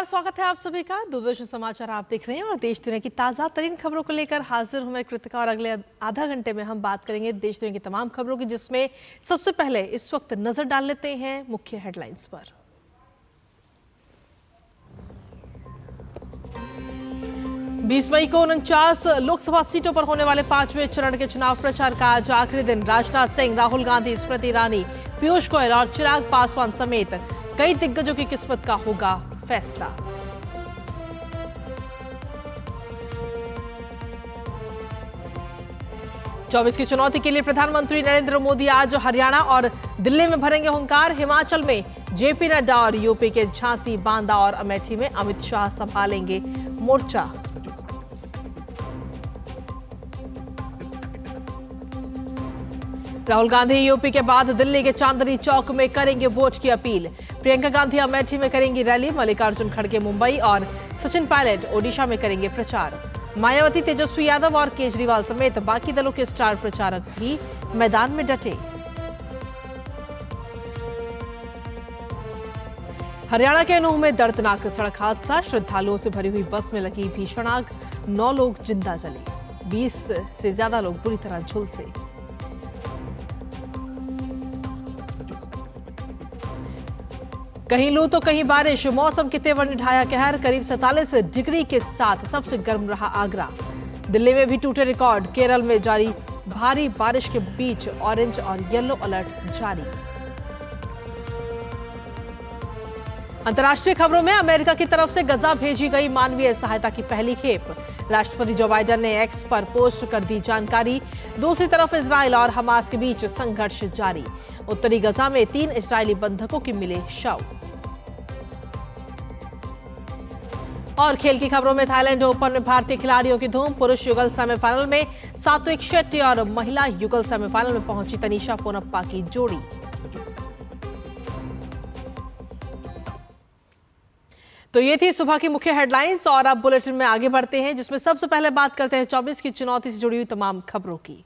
नमस्कार, स्वागत है आप सभी का। दूरदर्शन समाचार आप देख रहे हैं और देश दुनिया की ताजा तरीन खबरों को लेकर हाजिर हूं मैं कृतिका। और अगले आधा घंटे में हम बात करेंगे देश दुनिया की तमाम खबरों की, जिसमें सबसे पहले इस वक्त नजर डाल लेते हैं मुख्य हेडलाइंस पर। 20 मई को 49 लोकसभा सीटों पर होने वाले 5वें चरण के चुनाव प्रचार का आज आखिरी दिन। राजनाथ सिंह, राहुल गांधी, स्मृति ईरानी, पीयूष गोयल और चिराग पासवान समेत कई दिग्गजों की किस्मत का होगा फैसला। चौबीस की चुनौती के लिए प्रधानमंत्री नरेंद्र मोदी आज हरियाणा और दिल्ली में भरेंगे हुंकार। हिमाचल में जेपी नड्डा और यूपी के झांसी, बांदा और अमेठी में अमित शाह संभालेंगे मोर्चा। राहुल गांधी यूपी के बाद दिल्ली के चांदनी चौक में करेंगे वोट की अपील। प्रियंका गांधी अमेठी में करेंगी रैली। मल्लिकार्जुन खड़गे मुंबई और सचिन पायलट ओडिशा में करेंगे प्रचार। मायावती, तेजस्वी यादव और केजरीवाल समेत बाकी दलों के स्टार प्रचारक भी मैदान में डटे। हरियाणा के नूंह में दर्दनाक सड़क हादसा। श्रद्धालुओं से भरी हुई बस में लगी भीषण आग, 9 लोग जिंदा जले, 20 से ज्यादा लोग बुरी तरह झुलसे। कहीं लू तो कहीं बारिश, मौसम के तेवर ने ढाया कहर। करीब 47 डिग्री के साथ सबसे गर्म रहा आगरा। दिल्ली में भी टूटे रिकॉर्ड। केरल में जारी भारी बारिश के बीच ऑरेंज और येलो अलर्ट जारी। अंतर्राष्ट्रीय खबरों में अमेरिका की तरफ से गजा भेजी गई मानवीय सहायता की पहली खेप। राष्ट्रपति जो बाइडेन ने एक्स पर पोस्ट कर दी जानकारी। दूसरी तरफ इजराइल और हमास के बीच संघर्ष जारी। उत्तरी गजा में 3 इजरायली बंधकों की मिले शव। और खेल की खबरों में थाईलैंड ओपन में भारतीय खिलाड़ियों की धूम। पुरुष युगल सेमीफाइनल में सात्विक शेट्टी और महिला युगल सेमीफाइनल में पहुंची तनीषा पोनप्पा की जोड़ी। तो ये थी सुबह की मुख्य हेडलाइंस और अब बुलेटिन में आगे बढ़ते हैं, जिसमें सबसे पहले बात करते हैं 24 की चुनौती से जुड़ी हुई तमाम खबरों की।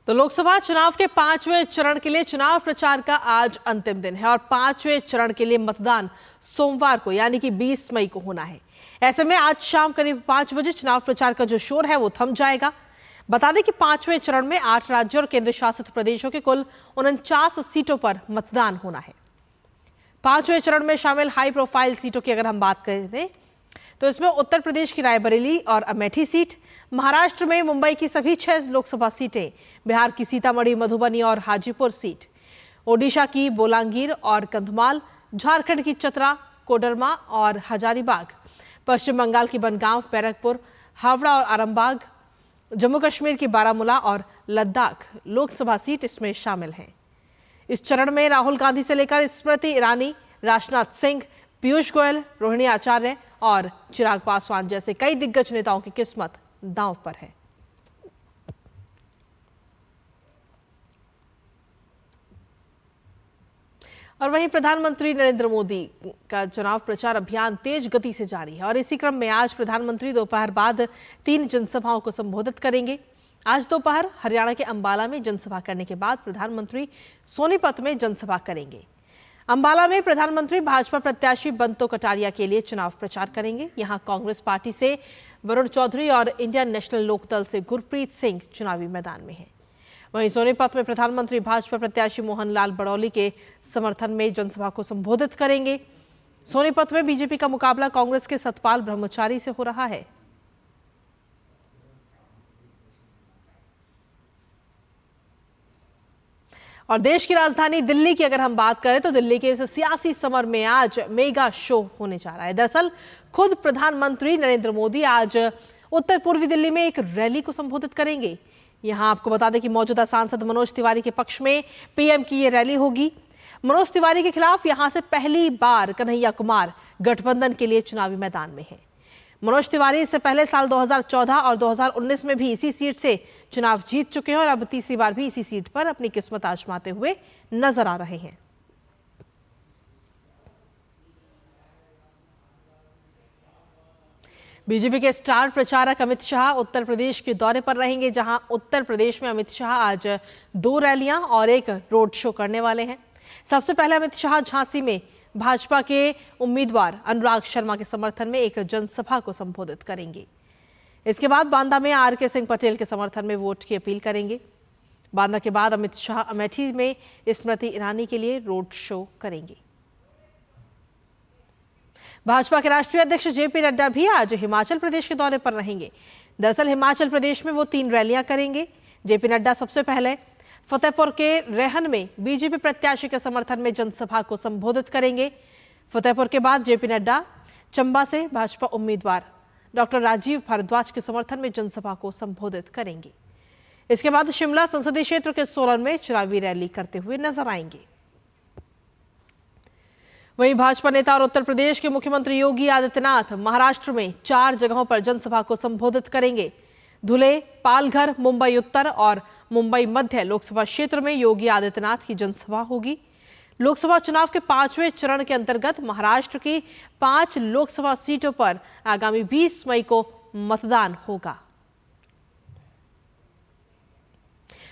तो लोकसभा चुनाव के 5वें चरण के लिए चुनाव प्रचार का आज अंतिम दिन है और 5वें चरण के लिए मतदान सोमवार को यानी कि 20 मई को होना है। ऐसे में आज शाम करीब 5 बजे चुनाव प्रचार का जो शोर है वो थम जाएगा। बता दें कि 5वें चरण में 8 राज्यों और केंद्र शासित प्रदेशों के कुल 49 सीटों पर मतदान होना है। 5वें चरण में शामिल हाई प्रोफाइल सीटों की अगर हम बात करें तो इसमें उत्तर प्रदेश की रायबरेली और अमेठी सीट, महाराष्ट्र में मुंबई की सभी 6 लोकसभा सीटें, बिहार की सीतामढ़ी, मधुबनी और हाजीपुर सीट, ओडिशा की बोलांगीर और कंधमाल, झारखंड की चतरा, कोडरमा और हजारीबाग, पश्चिम बंगाल की बनगांव, बैरकपुर, हावड़ा और आरामबाग, जम्मू कश्मीर की बारामूला और लद्दाख लोकसभा सीट इसमें शामिल हैं। इस चरण में राहुल गांधी से लेकर स्मृति ईरानी, राजनाथ सिंह, पीयूष गोयल, रोहिणी आचार्य और चिराग पासवान जैसे कई दिग्गज नेताओं की किस्मत दांव पर है। और वहीं प्रधानमंत्री नरेंद्र मोदी का चुनाव प्रचार अभियान तेज गति से जारी है और इसी क्रम में आज प्रधानमंत्री दोपहर बाद 3 जनसभाओं को संबोधित करेंगे। आज दोपहर हरियाणा के अंबाला में जनसभा करने के बाद प्रधानमंत्री सोनीपत में जनसभा करेंगे। अंबाला में प्रधानमंत्री भाजपा प्रत्याशी बंतो कटारिया के लिए चुनाव प्रचार करेंगे। यहां कांग्रेस पार्टी से वरुण चौधरी और इंडियन नेशनल लोकदल से गुरप्रीत सिंह चुनावी मैदान में हैं। वहीं सोनीपत में प्रधानमंत्री भाजपा प्रत्याशी मोहन लाल बड़ौली के समर्थन में जनसभा को संबोधित करेंगे। सोनीपत में बीजेपी का मुकाबला कांग्रेस के सतपाल ब्रह्मचारी से हो रहा है। और देश की राजधानी दिल्ली की अगर हम बात करें तो दिल्ली के इस सियासी समर में आज मेगा शो होने जा रहा है। दरअसल खुद प्रधानमंत्री नरेंद्र मोदी आज उत्तर पूर्वी दिल्ली में एक रैली को संबोधित करेंगे। यहां आपको बता दें कि मौजूदा सांसद मनोज तिवारी के पक्ष में पीएम की ये रैली होगी। मनोज तिवारी के खिलाफ यहां से पहली बार कन्हैया कुमार गठबंधन के लिए चुनावी मैदान में है। मनोज तिवारी इससे पहले साल 2014 और 2019 में भी इसी सीट से चुनाव जीत चुके हैं और अब तीसरी बार भी इसी सीट पर अपनी किस्मत आजमाते हुए नजर आ रहे हैं। बीजेपी के स्टार प्रचारक अमित शाह उत्तर प्रदेश के दौरे पर रहेंगे, जहां उत्तर प्रदेश में अमित शाह आज 2 रैलियां और 1 रोड शो करने वाले हैं। सबसे पहले अमित शाह झांसी में भाजपा के उम्मीदवार अनुराग शर्मा के समर्थन में एक जनसभा को संबोधित करेंगे। इसके बाद बांदा में आर.के. सिंह पटेल के समर्थन में वोट की अपील करेंगे। बांदा के बाद अमित शाह अमेठी में स्मृति ईरानी के लिए रोड शो करेंगे। भाजपा के राष्ट्रीय अध्यक्ष जेपी नड्डा भी आज हिमाचल प्रदेश के दौरे पर रहेंगे। दरअसल हिमाचल प्रदेश में वो 3 रैलियां करेंगे। जेपी नड्डा सबसे पहले फतेहपुर के रेहन में बीजेपी प्रत्याशी के समर्थन में जनसभा को संबोधित करेंगे। फतेहपुर के बाद जेपी नड्डा चंबा से भाजपा उम्मीदवार डॉक्टर राजीव भारद्वाज के समर्थन में जनसभा को संबोधित करेंगे। इसके बाद शिमला संसदीय क्षेत्र के सोलन में चुनावी रैली करते हुए नजर आएंगे। वहीं भाजपा नेता और उत्तर प्रदेश के मुख्यमंत्री योगी आदित्यनाथ महाराष्ट्र में 4 जगहों पर जनसभा को संबोधित करेंगे। धुले, पालघर, मुंबई उत्तर और मुंबई मध्य लोकसभा क्षेत्र में योगी आदित्यनाथ की जनसभा होगी। लोकसभा चुनाव के 5वें चरण के अंतर्गत महाराष्ट्र की 5 लोकसभा सीटों पर आगामी 20 मई को मतदान होगा।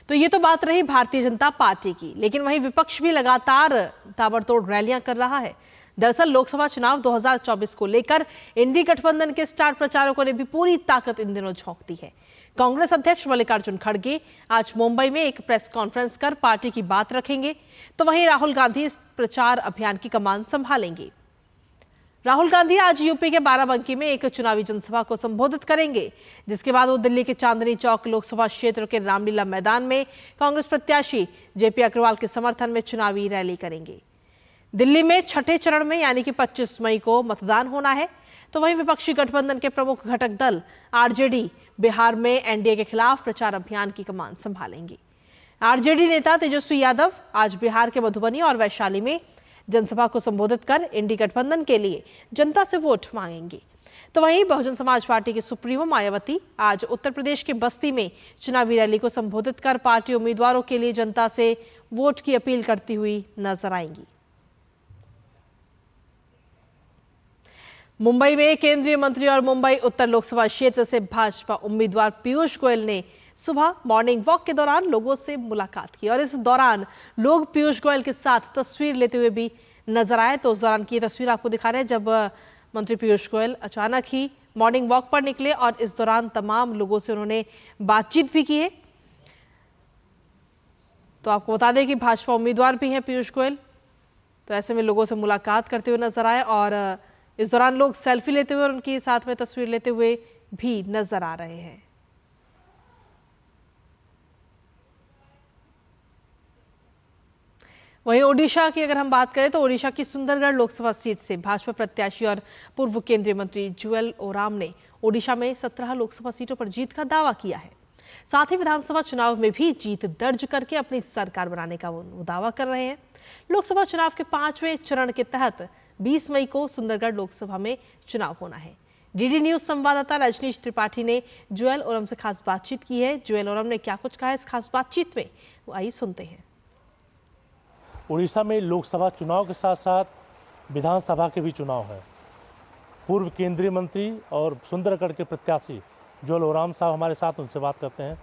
तो ये तो बात रही भारतीय जनता पार्टी की, लेकिन वहीं विपक्ष भी लगातार ताबड़तोड़ रैलियां कर रहा है। दरअसल लोकसभा चुनाव 2024 को लेकर इंडी गठबंधन के स्टार प्रचारकों ने भी पूरी ताकत इन दिनों झोंक दी है। कांग्रेस अध्यक्ष मल्लिकार्जुन खड़गे आज मुंबई में एक प्रेस कॉन्फ्रेंस कर पार्टी की बात रखेंगे, तो वहीं राहुल गांधी इस प्रचार अभियान की कमान संभालेंगे। राहुल गांधी आज यूपी के बाराबंकी में एक चुनावी जनसभा को संबोधित करेंगे, जिसके बाद वो दिल्ली के चांदनी चौक लोकसभा क्षेत्र के रामलीला मैदान में कांग्रेस प्रत्याशी जेपी अग्रवाल के समर्थन में चुनावी रैली करेंगे। दिल्ली में 6ठे चरण में यानी कि 25 मई को मतदान होना है। तो वहीं विपक्षी गठबंधन के प्रमुख घटक दल आरजेडी बिहार में एनडीए के खिलाफ प्रचार अभियान की कमान संभालेंगे। आरजेडी नेता तेजस्वी यादव आज बिहार के मधुबनी और वैशाली में जनसभा को संबोधित कर इंडी गठबंधन के लिए जनता से वोट मांगेंगे। तो वहीं बहुजन समाज पार्टी की सुप्रीमो मायावती आज उत्तर प्रदेश के बस्ती में चुनावी रैली को संबोधित कर पार्टी उम्मीदवारों के लिए जनता से वोट की अपील करती हुई नजर आएंगी। मुंबई में केंद्रीय मंत्री और मुंबई उत्तर लोकसभा क्षेत्र से भाजपा उम्मीदवार पीयूष गोयल ने सुबह मॉर्निंग वॉक के दौरान लोगों से मुलाकात की और इस दौरान लोग पीयूष गोयल के साथ तस्वीर लेते हुए भी नजर आए। तो उस दौरान की तस्वीर आपको दिखा रहे हैं जब मंत्री पीयूष गोयल अचानक ही मॉर्निंग वॉक पर निकले और इस दौरान तमाम लोगों से उन्होंने बातचीत भी की है। तो आपको बता दें कि भाजपा उम्मीदवार भी हैं पीयूष गोयल, तो ऐसे में लोगों से मुलाकात करते हुए नजर आए और इस दौरान लोग सेल्फी लेते हुए और उनके साथ में तस्वीर लेते हुए भी नजर आ रहे हैं। वहीं ओडिशा की अगर हम बात करें तो ओडिशा की सुंदरगढ़ लोकसभा सीट से भाजपा प्रत्याशी और पूर्व केंद्रीय मंत्री जुएल ओराम ने ओडिशा में 17 लोकसभा सीटों पर जीत का दावा किया है। साथ ही विधानसभा चुनाव में भी जीत दर्ज करके अपनी सरकार बनाने का वो दावा कर रहे हैं। लोकसभा चुनाव के 5वें चरण के तहत 20 मई को सुंदरगढ़ लोकसभा में चुनाव होना है। डीडी न्यूज संवाददाता रजनीश त्रिपाठी ने जुएल ओराम से खास बातचीत की है। जुएल ओराम ने क्या कुछ कहा इस खास बातचीत में, वो आइए सुनते हैं। उड़ीसा में लोकसभा चुनाव के साथ साथ विधानसभा के भी चुनाव है। पूर्व केंद्रीय मंत्री और सुंदरगढ़ के प्रत्याशी जुएल ओराम साहब हमारे साथ, उनसे बात करते हैं।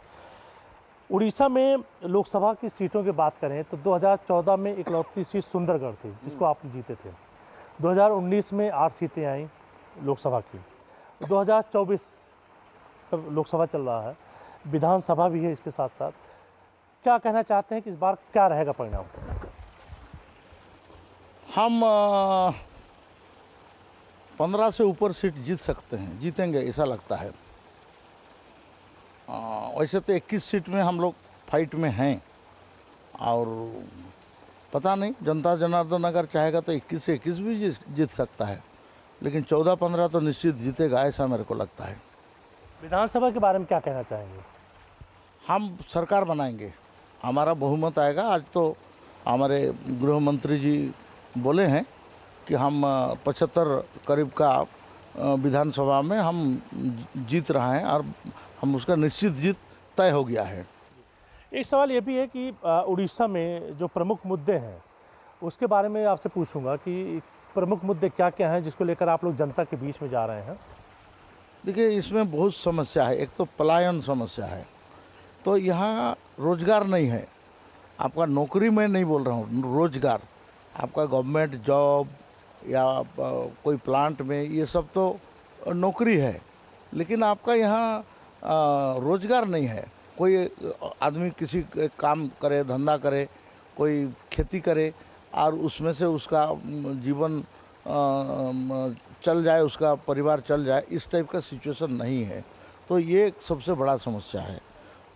उड़ीसा में लोकसभा की सीटों की बात करें तो 2014 में इकलौती सीट सुंदरगढ़ थी जिसको आप जीते थे। 2019 में 8 सीटें आई लोकसभा की। 2024 लोकसभा चल रहा है, विधानसभा भी है इसके साथ साथ। क्या कहना चाहते हैं कि इस बार क्या रहेगा परिणाम? हम 15 से ऊपर सीट जीत सकते हैं, जीतेंगे ऐसा लगता है। वैसे तो 21 सीट में हम लोग फाइट में हैं और पता नहीं, जनता जनार्दन अगर चाहेगा तो 21 से 21 भी जीत सकता है, लेकिन 14-15 तो निश्चित जीतेगा ऐसा मेरे को लगता है। विधानसभा के बारे में क्या कहना चाहेंगे? हम सरकार बनाएंगे, हमारा बहुमत आएगा। आज तो हमारे गृह मंत्री जी बोले हैं कि हम 75 करीब का विधानसभा में हम जीत रहे हैं और हम उसका निश्चित जीत तय हो गया है। एक सवाल ये भी है कि उड़ीसा में जो प्रमुख मुद्दे हैं उसके बारे में आपसे पूछूंगा कि प्रमुख मुद्दे क्या क्या हैं जिसको लेकर आप लोग जनता के बीच में जा रहे हैं। देखिए, इसमें बहुत समस्या है। एक तो पलायन समस्या है, तो यहाँ रोजगार नहीं है। आपका नौकरी मैं नहीं बोल रहा हूँ, रोजगार, आपका गवर्नमेंट जॉब या कोई प्लांट में, ये सब तो नौकरी है, लेकिन आपका यहाँ रोजगार नहीं है। कोई आदमी किसी काम करे, धंधा करे, कोई खेती करे और उसमें से उसका जीवन चल जाए, उसका परिवार चल जाए, इस टाइप का सिचुएशन नहीं है। तो ये एक सबसे बड़ा समस्या है।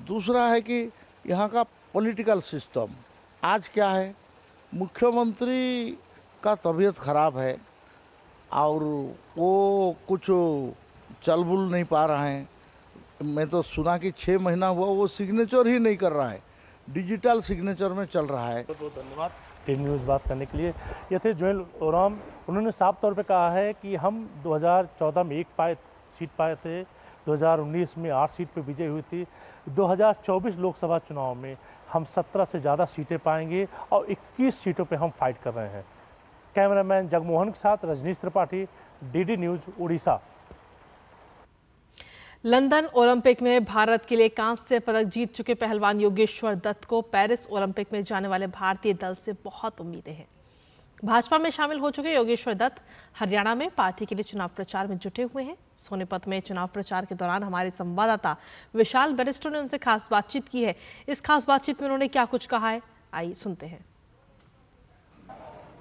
दूसरा है कि यहाँ का पॉलिटिकल सिस्टम आज क्या है, मुख्यमंत्री का तबीयत खराब है और वो कुछ चल बुल नहीं पा रहे हैं। मैं तो सुना कि 6 महीना हुआ वो सिग्नेचर ही नहीं कर रहा है, डिजिटल सिग्नेचर में चल रहा है। बहुत धन्यवाद टीवी न्यूज़ बात करने के लिए। ये थे जोएल ओराम। उन्होंने साफ तौर पे कहा है कि हम 2014 में 1 सीट पाए थे, 2019 में 8 सीट पे विजय हुई थी, 2024 लोकसभा चुनाव में हम 17 से ज़्यादा सीटें पाएंगे और 21 सीटों पे हम फाइट कर रहे हैं। कैमरामैन जगमोहन के साथ Rajnish Tripathi, DD news, Orissa. London Olympic में भारत के लिए कांस्य पदक जीत चुके पहलवान योगेश्वर दत्त को पेरिस ओलंपिक में जाने वाले भारतीय दल से बहुत उम्मीदें हैं। भाजपा में शामिल हो चुके योगेश्वर दत्त हरियाणा में पार्टी के लिए चुनाव प्रचार में जुटे हुए हैं। सोनीपत में चुनाव प्रचार के दौरान हमारे संवाददाता विशाल बेरिस्टो ने उनसे खास बातचीत की है। इस खास बातचीत में उन्होंने क्या कुछ कहा है, आइए सुनते हैं।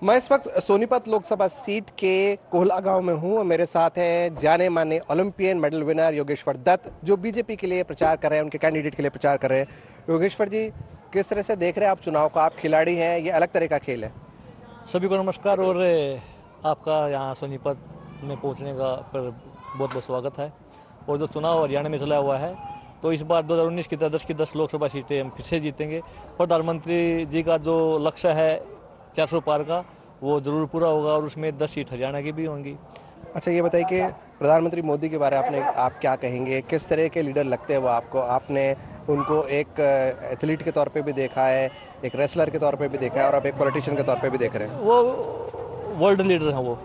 मैं इस वक्त सोनीपत लोकसभा सीट के कोहला गांव में हूं और मेरे साथ हैं जाने माने Olympian medal winner Yogeshwar Dutt, जो बीजेपी के लिए प्रचार कर रहे हैं, उनके कैंडिडेट के लिए प्रचार कर रहे हैं। योगेश्वर जी, किस तरह से देख रहे हैं आप चुनाव को? आप खिलाड़ी हैं, ये अलग तरह का खेल है। सभी को नमस्कार और आपका यहाँ सोनीपत में पहुँचने का पर बहुत बहुत स्वागत है। और जो चुनाव हरियाणा में चला हुआ है, तो इस बार 2019 की 10 लोकसभा सीटें हम फिर से जीतेंगे। प्रधानमंत्री जी का जो लक्ष्य है 400 पार का, वो ज़रूर पूरा होगा और उसमें 10 सीट हरियाणा की भी होंगी। अच्छा, ये बताइए कि प्रधानमंत्री मोदी के बारे में आप क्या कहेंगे? किस तरह के लीडर लगते हैं वो आपको? आपने उनको एक एथलीट के तौर पे भी देखा है, एक रेसलर के तौर पे भी देखा है और अब एक पॉलिटिशियन के तौर पे भी देख रहे हैं। वो वर्ल्ड लीडर हैं। वो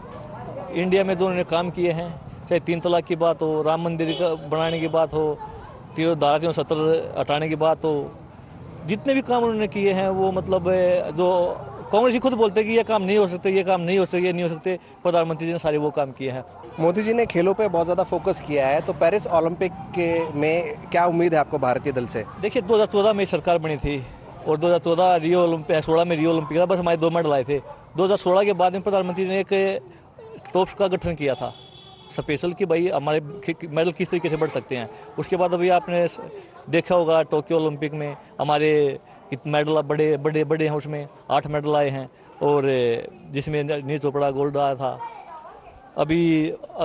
इंडिया में जो उन्होंने काम किए हैं, चाहे 3 तलाक की बात हो, राम मंदिर का बनाने की बात हो, धारा 370 हटाने की बात हो, जितने भी काम उन्होंने किए हैं वो मतलब जो कांग्रेस ही खुद बोलते हैं कि ये काम नहीं हो सकते, ये काम नहीं हो सकते, ये नहीं हो सकते, प्रधानमंत्री जी ने सारे वो काम किए हैं। मोदी जी ने खेलों पे बहुत ज़्यादा फोकस किया है, तो पेरिस ओलंपिक के में क्या उम्मीद है आपको भारतीय दल से? देखिए, 2014 में सरकार बनी थी और 2014 रियो ओलंपिक 16 में रियो ओलंपिक था, बस हमारे 2 मेडल आए थे। 2016 के बाद में प्रधानमंत्री ने एक टॉप्स का गठन किया था स्पेशल कि भाई हमारे मेडल किस तरीके से बढ़ सकते हैं। उसके बाद अभी आपने देखा होगा टोक्यो ओलंपिक में हमारे मेडल बड़े बड़े बड़े हैं, उसमें 8 मेडल आए हैं और जिसमें नीरज चोपड़ा गोल्ड आया था। अभी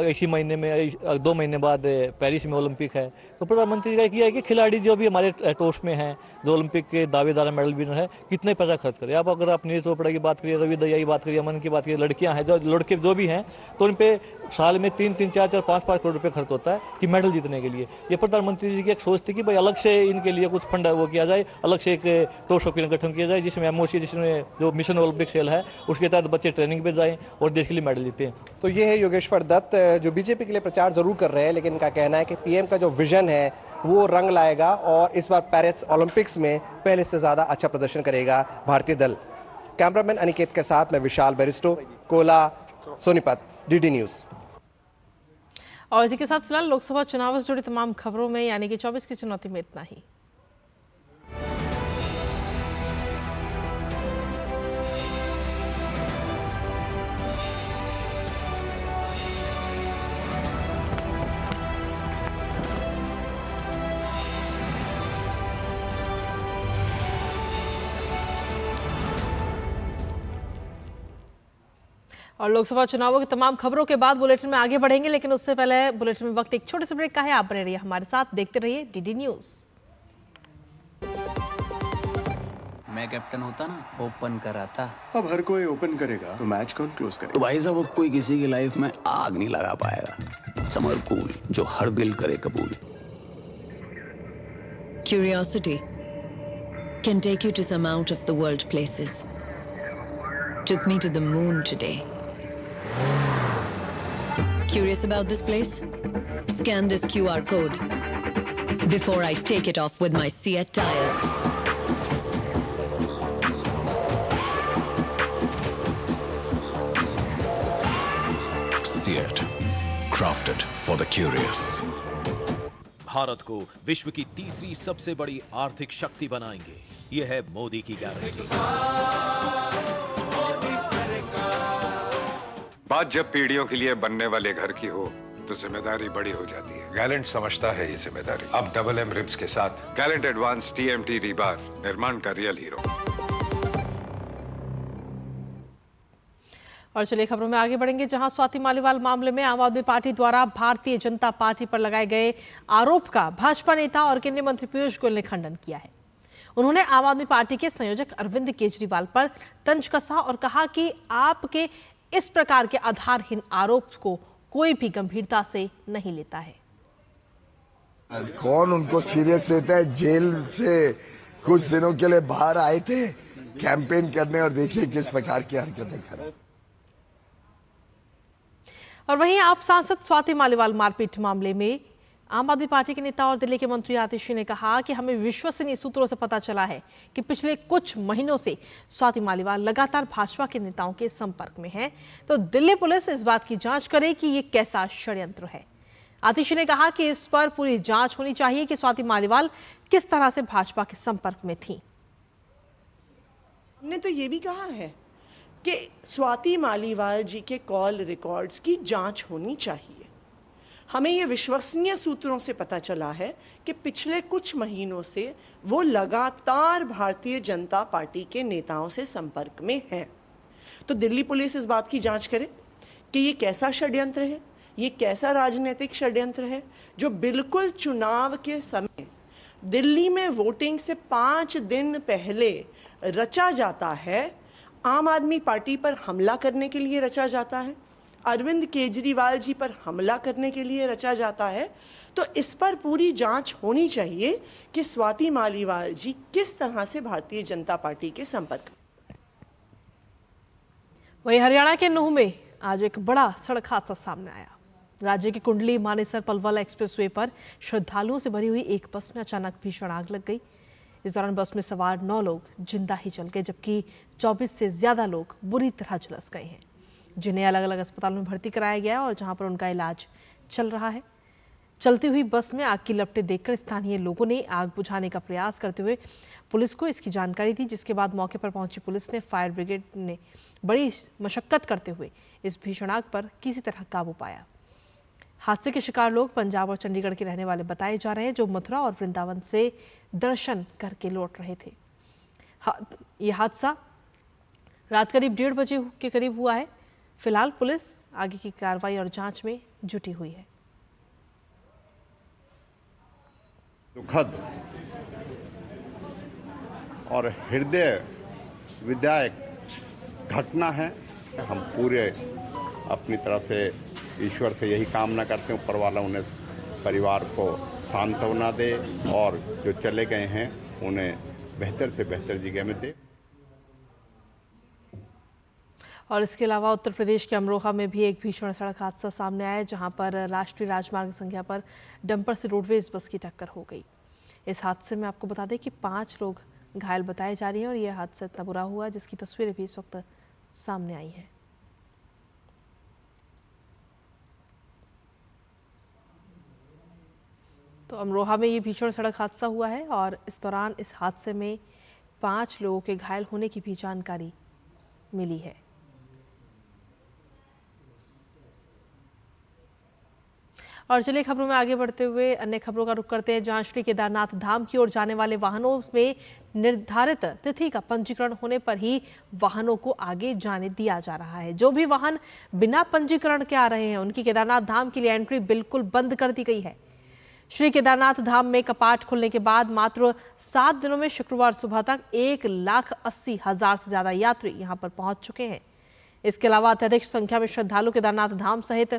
इसी महीने में 2 महीने बाद पेरिस में ओलंपिक है। तो प्रधानमंत्री का ये है कि खिलाड़ी जो भी हमारे टॉप्स में हैं, जो ओलंपिक के दावेदार मेडल विनर है, कितने पैसा खर्च करें। आप अगर आप नीरज चोपड़ा की बात करिए, रवि दहिया की बात करिए, अमन की बात करिए, लड़कियां हैं, जो लड़के जो भी हैं, तो उन पे साल में 3-3, 4-4, 5-5 करोड़ रुपये खर्च होता है कि मेडल जीतने के लिए। ये प्रधानमंत्री जी की एक सोच थी कि भाई अलग से इनके लिए कुछ फंड वो किया जाए, अलग से एक टॉप्स का गठन किया जाए, जिसमें MOC, जिसमें जो मिशन ओलंपिक सेल है, उसके तहत बच्चे ट्रेनिंग पे जाएँ और देश के लिए मेडल जीते हैं। तो ये है योगेश्वर दत्त, जो बीजेपी के लिए प्रचार जरूर कर रहे हैं, लेकिन इनका कहना है कि पीएम का जो विजन है वो रंग लाएगा और इस बार पेरिस ओलंपिक्स में पहले से ज्यादा अच्छा प्रदर्शन करेगा भारतीय दल। कैमरामैन अनिकेत के साथ मैं विशाल बेरिस्टो, कोला, सोनीपत, डीडी न्यूज़। और इसी के साथ फिलहाल लोकसभा चुनाव से जुड़ी तमाम खबरों में यानी कि 24 की चुनौती में इतना ही। और लोकसभा चुनावों की तमाम खबरों के बाद बुलेटिन में आगे बढ़ेंगे, लेकिन उससे पहले बुलेटिन में वक्त एक छोटे से ब्रेक का है। आप बने रहिए हमारे साथ, देखते रहिए डीडी न्यूज़। मैं कैप्टन होता ना ओपन कराता। अब हर कोई ओपन करेगा तो मैच कौन क्लोज करेगा? तो भाई साहब अब कोई किसी की लाइफ में आग नहीं लगा पाएगा। समर कूल जो हर दिल करे कबूल। Curiosity can take you to some out of the world places. Took me to the moon today. Curious about this place? Scan this QR code before I take it off with my Seat tires. Seat, crafted for the curious. Bharat को विश्व की तीसरी सबसे बड़ी आर्थिक शक्ति बनाएंगे, यह है मोदी की गारंटी। बात जब पीढ़ियों के लिए बनने वाले घर की हो तो जिम्मेदारी बड़ी हो जाती है। गैलेंट समझता है ये जिम्मेदारी। अब डबल एम रिब्स के साथ गैलेंट एडवांस TMT रीबार, निर्माण का रियल हीरो। और चलिए खबरों में आगे बढ़ेंगे, जहां स्वाति मालीवाल मामले में आम आदमी पार्टी द्वारा भारतीय जनता पार्टी पर लगाए गए आरोप का भाजपा नेता और केंद्रीय मंत्री पीयूष गोयल ने खंडन किया है। उन्होंने आम आदमी पार्टी के संयोजक अरविंद केजरीवाल पर तंज कसा और कहा कि आपके इस प्रकार के आधारहीन आरोप को कोई भी गंभीरता से नहीं लेता है। कौन उनको सीरियस लेता है? जेल से कुछ दिनों के लिए बाहर आए थे कैंपेन करने और देखिए किस प्रकार की हरकतें कर रहे हैं। और वहीं आप सांसद स्वाति मालीवाल मारपीट मामले में आम आदमी पार्टी के नेता और दिल्ली के मंत्री आतिशी ने कहा कि हमें विश्वसनीय सूत्रों से पता चला है कि पिछले कुछ महीनों से स्वाति मालीवाल लगातार भाजपा के नेताओं के संपर्क में हैं, तो दिल्ली पुलिस इस बात की जांच करे कि ये कैसा षड्यंत्र है। आतिशी ने कहा कि इस पर पूरी जांच होनी चाहिए कि स्वाति मालीवाल किस तरह से भाजपा के संपर्क में थी। हमने तो ये भी कहा है कि स्वाति मालीवाल जी के कॉल रिकॉर्ड्स की जांच होनी चाहिए। हमें ये विश्वसनीय सूत्रों से पता चला है कि पिछले कुछ महीनों से वो लगातार भारतीय जनता पार्टी के नेताओं से संपर्क में हैं। तो दिल्ली पुलिस इस बात की जांच करे कि ये कैसा षड्यंत्र है, ये कैसा राजनीतिक षड्यंत्र है जो बिल्कुल चुनाव के समय दिल्ली में वोटिंग से 5 दिन पहले रचा जाता है। आम आदमी पार्टी पर हमला करने के लिए रचा जाता है, अरविंद केजरीवाल जी पर हमला करने के लिए रचा जाता है। तो इस पर पूरी जांच होनी चाहिए कि स्वाति मालीवाल जी किस तरह से भारतीय जनता पार्टी के संपर्क में। वहीं हरियाणा के नूह में आज एक बड़ा सड़क हादसा सामने आया। राज्य की कुंडली मानेसर पलवल एक्सप्रेसवे पर श्रद्धालुओं से भरी हुई एक बस में अचानक भीषण आग लग गई। इस दौरान बस में सवार 9 लोग जिंदा ही जल गए, जबकि 24 से ज्यादा लोग बुरी तरह झुलस गए हैं, जिन्हें अलग अलग अस्पताल में भर्ती कराया गया है और जहां पर उनका इलाज चल रहा है। चलती हुई बस में आग की लपटें देखकर स्थानीय लोगों ने आग बुझाने का प्रयास करते हुए पुलिस को इसकी जानकारी दी, जिसके बाद मौके पर पहुंची पुलिस ने फायर ब्रिगेड ने बड़ी मशक्कत करते हुए इस भीषण आग पर किसी तरह काबू पाया। हादसे के शिकार लोग पंजाब और चंडीगढ़ के रहने वाले बताए जा रहे हैं, जो मथुरा और वृंदावन से दर्शन करके लौट रहे थे। यह हादसा रात करीब 1:30 बजे के करीब हुआ है। फिलहाल पुलिस आगे की कार्रवाई और जांच में जुटी हुई है। दुखद और हृदय विदायक घटना है। हम पूरे अपनी तरफ से ईश्वर से यही कामना करते हैं, ऊपर वाला उन्हें परिवार को सांत्वना दे और जो चले गए हैं उन्हें बेहतर से बेहतर जगह में दे। और इसके अलावा उत्तर प्रदेश के अमरोहा में भी एक भीषण सड़क हादसा सामने आया, जहां पर राष्ट्रीय राजमार्ग संख्या पर डंपर से रोडवेज बस की टक्कर हो गई। इस हादसे में आपको बता दें कि 5 लोग घायल बताए जा रहे हैं और यह हादसा इतना बुरा हुआ जिसकी तस्वीरें भी इस वक्त सामने आई हैं। तो अमरोहा में ये भीषण सड़क हादसा हुआ है और इस दौरान इस हादसे में 5 लोगों के घायल होने की भी जानकारी मिली है। और चलिए खबरों में आगे बढ़ते हुए अन्य खबरों का रुख करते हैं, जहां श्री केदारनाथ धाम की ओर जाने वाले वाहनों में निर्धारित तिथि का पंजीकरण होने पर ही वाहनों को आगे जाने दिया जा रहा है। जो भी वाहन बिना पंजीकरण के आ रहे हैं उनकी केदारनाथ धाम के लिए एंट्री बिल्कुल बंद कर दी गई है। श्री केदारनाथ धाम में कपाट खुलने के बाद मात्र 7 दिनों में शुक्रवार सुबह तक 1,80,000 से ज्यादा यात्री यहां पर पहुंच चुके हैं। इसके अलावा अत्यधिक संख्या में श्रद्धालु केदारनाथ धाम सहित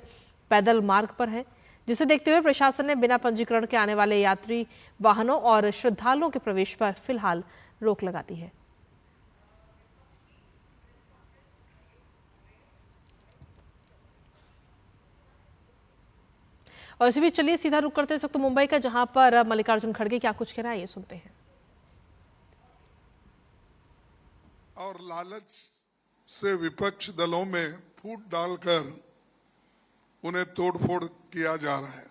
पैदल मार्ग पर हैं, जिसे देखते हुए प्रशासन ने बिना पंजीकरण के आने वाले यात्री वाहनों और श्रद्धालुओं के प्रवेश पर फिलहाल रोक लगा दी है। और इसी बीच चलिए सीधा रुक करते इस वक्त मुंबई का, जहां पर मल्लिकार्जुन खड़गे क्या कुछ कह रहा है, ये सुनते हैं। और लालच से विपक्ष दलों में फूट डालकर उन्हें तोड़फोड़ किया जा रहा है।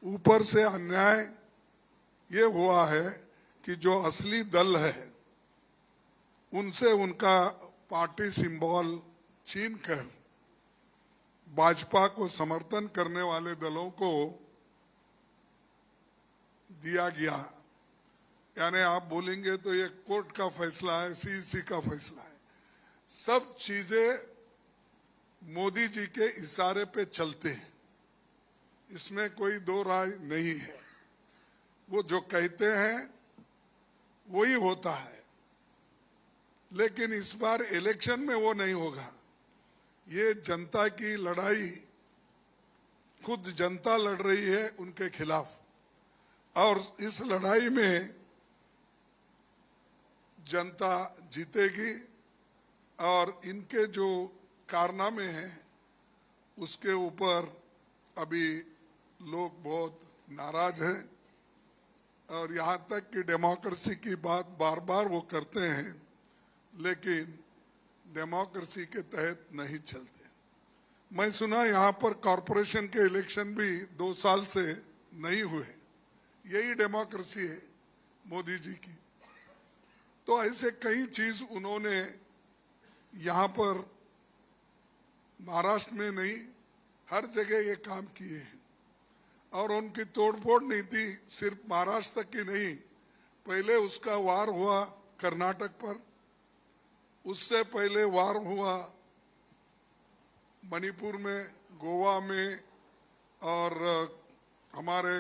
ऊपर से अन्याय ये हुआ है कि जो असली दल है उनसे उनका पार्टी सिंबल छीनकर भाजपा को समर्थन करने वाले दलों को दिया गया। यानी आप बोलेंगे तो ये कोर्ट का फैसला है, सीईसी का फैसला है। सब चीजें मोदी जी के इशारे पे चलते हैं, इसमें कोई दो राय नहीं है। वो जो कहते हैं वही होता है, लेकिन इस बार इलेक्शन में वो नहीं होगा। ये जनता की लड़ाई खुद जनता लड़ रही है उनके खिलाफ, और इस लड़ाई में जनता जीतेगी। और इनके जो कारनामे हैं उसके ऊपर अभी लोग बहुत नाराज हैं, और यहाँ तक कि डेमोक्रेसी की बात बार बार वो करते हैं, लेकिन डेमोक्रेसी के तहत नहीं चलते। मैं सुना यहाँ पर कॉरपोरेशन के इलेक्शन भी 2 साल से नहीं हुए। यही डेमोक्रेसी है मोदी जी की। तो ऐसे कई चीज उन्होंने यहाँ पर महाराष्ट्र में नहीं, हर जगह ये काम किए हैं। और उनकी तोड़फोड़ नीति सिर्फ महाराष्ट्र तक की नहीं, पहले उसका वार हुआ कर्नाटक पर, उससे पहले वार हुआ मणिपुर में, गोवा में, और हमारे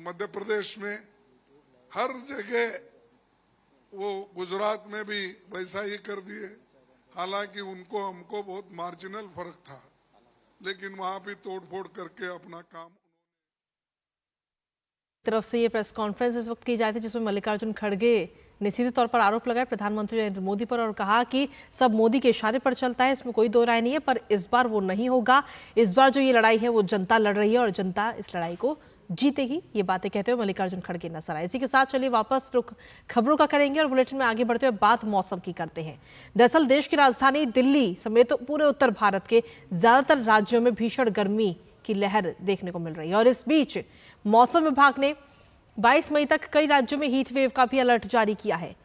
मध्य प्रदेश में। हर जगह वो गुजरात में भी वैसा ही कर दिए। हालांकि उनको हमको बहुत मार्जिनल फर्क था, लेकिन वहां भी तोड़फोड़ करके अपना काम। तरफ से ये प्रेस कॉन्फ्रेंस इस वक्त की जाती है, जिसमें मल्लिकार्जुन खड़गे ने सीधे तौर पर आरोप लगाया प्रधानमंत्री नरेंद्र मोदी पर और कहा कि सब मोदी के इशारे पर चलता है, इसमें कोई दो राय नहीं है। पर इस बार वो नहीं होगा। इस बार जो ये लड़ाई है वो जनता लड़ रही है और जनता इस लड़ाई को जीतेगी। ये बातें कहते हुए मल्लिकार्जुन खड़गे नजर आए। इसी के साथ चलिए वापस रुख खबरों का करेंगे और बुलेटिन में आगे बढ़ते हुए बात मौसम की करते हैं। दरअसल देश की राजधानी दिल्ली समेत पूरे उत्तर भारत के ज्यादातर राज्यों में भीषण गर्मी की लहर देखने को मिल रही है और इस बीच मौसम विभाग ने 22 मई तक कई राज्यों में हीट वेव का भी अलर्ट जारी किया है।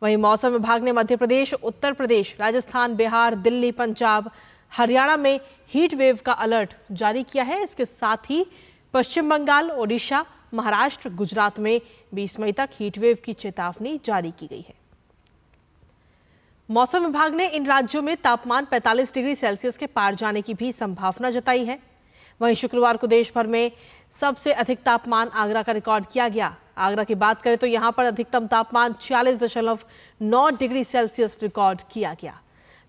वहीं मौसम विभाग ने मध्य प्रदेश, उत्तर प्रदेश, राजस्थान, बिहार, दिल्ली, पंजाब, हरियाणा में हीट वेव का अलर्ट जारी किया है। इसके साथ ही पश्चिम बंगाल, ओडिशा, महाराष्ट्र, गुजरात में 20 मई तक हीट वेव की चेतावनी जारी की गई है। मौसम विभाग ने इन राज्यों में तापमान 45 डिग्री सेल्सियस के पार जाने की भी संभावना जताई है। वहीं शुक्रवार को देश भर में सबसे अधिक तापमान आगरा का रिकॉर्ड किया गया। आगरा की बात करें तो यहां पर अधिकतम तापमान 46.9 डिग्री सेल्सियस रिकॉर्ड किया गया।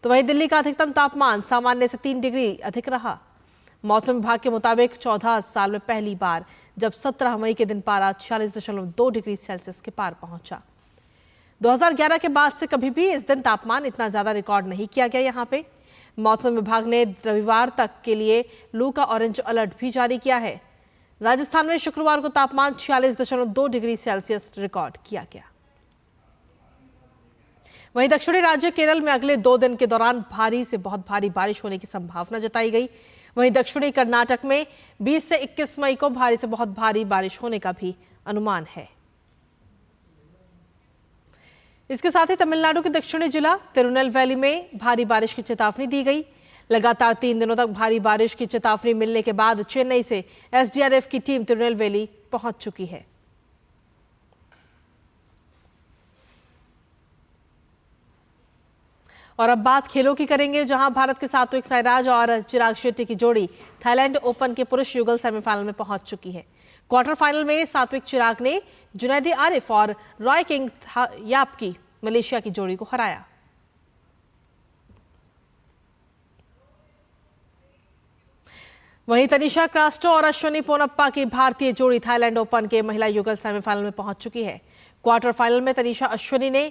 तो वहीं दिल्ली का अधिकतम तापमान सामान्य से 3 डिग्री अधिक रहा। मौसम विभाग के मुताबिक 14 साल में पहली बार जब 17 मई के दिन पारा 46.2 डिग्री सेल्सियस के पार पहुंचा। 2011 के बाद से कभी भी इस दिन तापमान इतना ज्यादा रिकॉर्ड नहीं किया गया। यहाँ पे मौसम विभाग ने रविवार तक के लिए लू का ऑरेंज अलर्ट भी जारी किया है। राजस्थान में शुक्रवार को तापमान 46.2 डिग्री सेल्सियस रिकॉर्ड किया गया। वहीं दक्षिणी राज्य केरल में अगले 2 दिन के दौरान भारी से बहुत भारी बारिश होने की संभावना जताई गई। वहीं दक्षिणी कर्नाटक में 20 से 21 मई को भारी से बहुत भारी बारिश होने का भी अनुमान है। इसके साथ ही तमिलनाडु के दक्षिणी जिला तिरुनेलवेली में भारी बारिश की चेतावनी दी गई। लगातार 3 दिनों तक भारी बारिश की चेतावनी मिलने के बाद चेन्नई से एसडीआरएफ की टीम तिरुनेलवेली पहुंच चुकी है। और अब बात खेलों की करेंगे, जहां भारत के सात्विक साईराज और चिराग शेट्टी की जोड़ी थाईलैंड ओपन के पुरुष युगल सेमीफाइनल में पहुंच चुकी है। क्वार्टर फाइनल में सात्विक चिराग ने जुनैदी आरिफ और रॉय किंग याप की मलेशिया की जोड़ी को हराया। वहीं तनिषा क्रास्टो और अश्विनी पोनप्पा की भारतीय जोड़ी थाईलैंड ओपन के महिला युगल सेमीफाइनल में पहुंच चुकी है। क्वार्टर फाइनल में तनिषा अश्विनी ने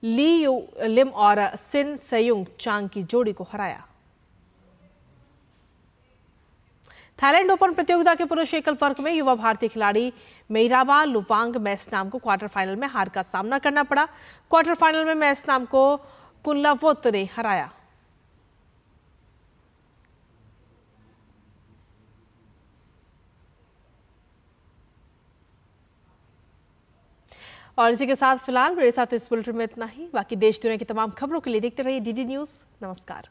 ली यू लिम और सिन सेयुंग चांग की जोड़ी को हराया। थाईलैंड ओपन प्रतियोगिता के पुरुष एकल वर्ग में युवा भारतीय खिलाड़ी मेइराबा लुवांग मैसनाम को क्वार्टर फाइनल में हार का सामना करना पड़ा। क्वार्टर फाइनल में मैसनाम को कुनलावोत ने हराया। और इसी के साथ फिलहाल मेरे साथ इस बुलेटिन में इतना ही। बाकी देश दुनिया की तमाम खबरों के लिए देखते रहिए डीडी न्यूज़। नमस्कार।